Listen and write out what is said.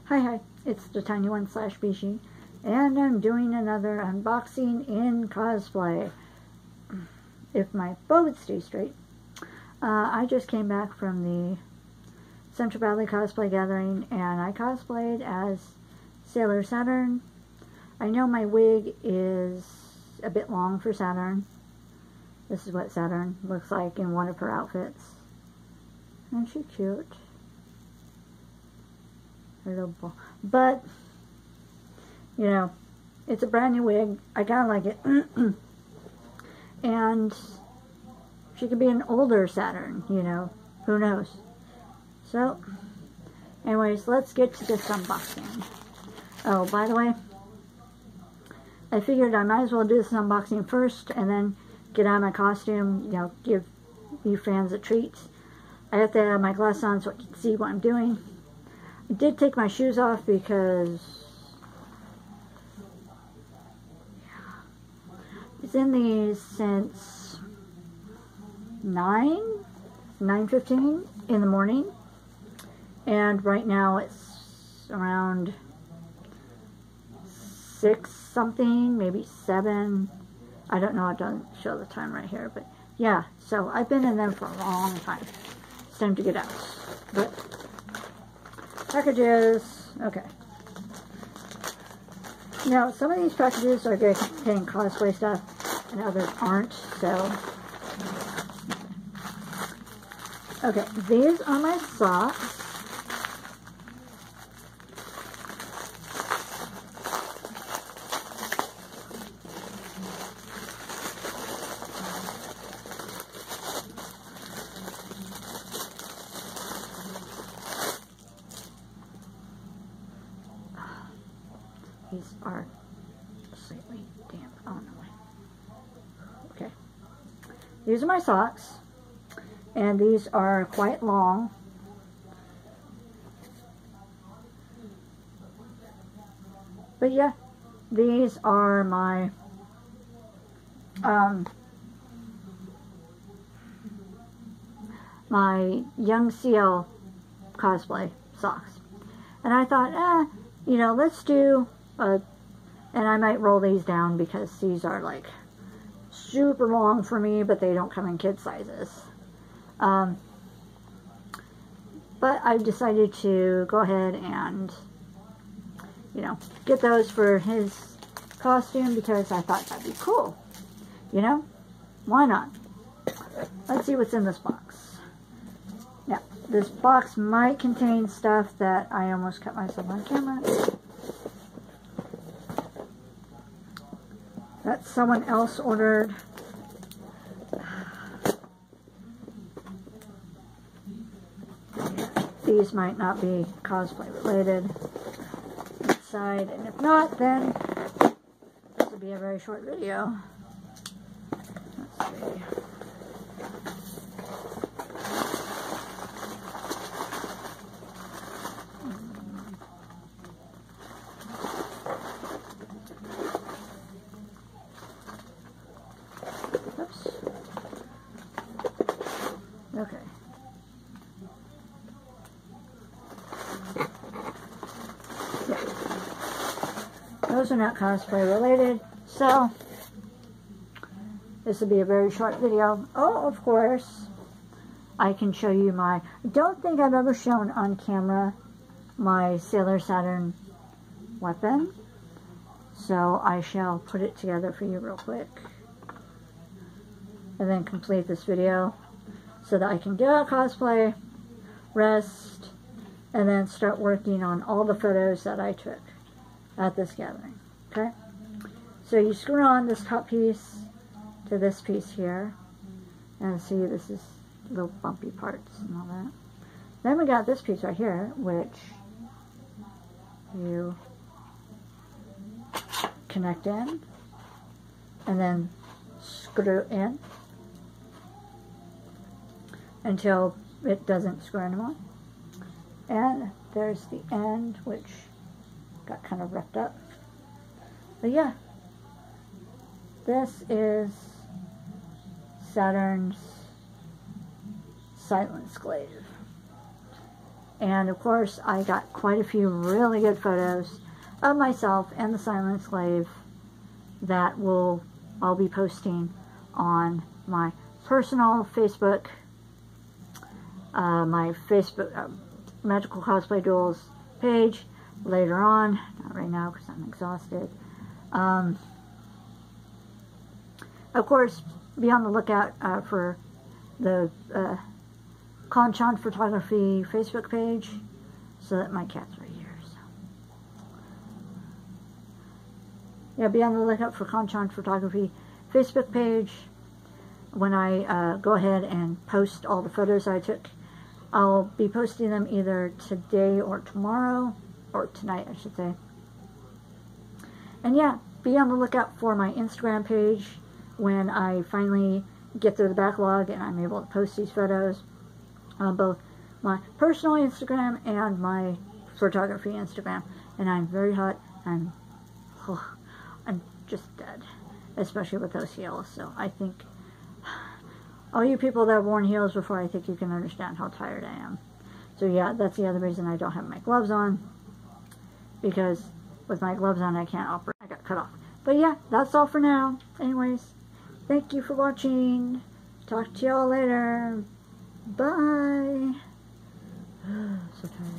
Hi, it's the Tiny One / Bishie, and I'm doing another unboxing in cosplay. If my bow would stay straight. I just came back from the Central Valley Cosplay Gathering, and I cosplayed as Sailor Saturn. I know my wig is a bit long for Saturn. This is what Saturn looks like in one of her outfits. Isn't she cute? Her little ball. But, you know, it's a brand new wig. I kinda like it. And she could be an older Saturn, you know. Who knows? So, anyways, let's get to this unboxing. Oh, by the way, I figured I might as well do this unboxing first and then get on my costume, you know, give you fans a treat. I have to have my glasses on so I can see what I'm doing. I did take my shoes off because it's in these since 9:15 in the morning, and right now it's around 6 something, maybe 7. I don't know, it doesn't show the time right here, but yeah, so I've been in them for a long time. It's time to get out. But packages, okay. Now, some of these packages are going to contain cosplay stuff, and others aren't, so. Okay, these are my socks. These are slightly damp. Oh, no way. Okay. These are my socks. And these are quite long. But yeah, these are my my Young CL cosplay socks. And I thought, you know, let's do and I might roll these down because these are like super long for me, but they don't come in kid sizes. But I decided to go ahead and, you know, get those for his costume because I thought that'd be cool. You know, why not? Let's see what's in this box. Now, this box might contain stuff that I almost cut myself on camera. That someone else ordered. These might not be cosplay related. Inside, and if not, then this will be a very short video. Let's see. Oops. Okay. Those are not cosplay related, so this will be a very short video. Oh, of course, I can show you my, I don't think I've ever shown on camera my Sailor Saturn weapon, so I shall put it together for you real quick and then complete this video so that I can get out cosplay, rest, and then start working on all the photos that I took at this gathering. Okay, so you screw on this top piece to this piece here, and see, this is little bumpy parts and all that. Then we got this piece right here, which you connect in and then screw in until it doesn't screw anymore. And there's the end, which got kind of ripped up. But yeah, this is Saturn's Silence Glaive. And of course, I got quite a few really good photos of myself and the Silent Slave that I'll be posting on my personal Facebook, Magical Cosplay Duels page later on. Not right now because I'm exhausted. Of course, be on the lookout for the Conchan Photography Facebook page, so that my cat's right here. So. Yeah, be on the lookout for Conchan Photography Facebook page. When I go ahead and post all the photos I took, I'll be posting them either today or tomorrow, or tonight I should say. And yeah, be on the lookout for my Instagram page when I finally get through the backlog and I'm able to post these photos on both my personal Instagram and my photography Instagram. And I'm very hot. I'm just dead, especially with those heels. So I think all you people that have worn heels before, I think you can understand how tired I am. So yeah, that's the other reason I don't have my gloves on, because with my gloves on I can't operate. I got cut off. But yeah, that's all for now. Anyways, thank you for watching. Talk to y'all later. Bye. So tired.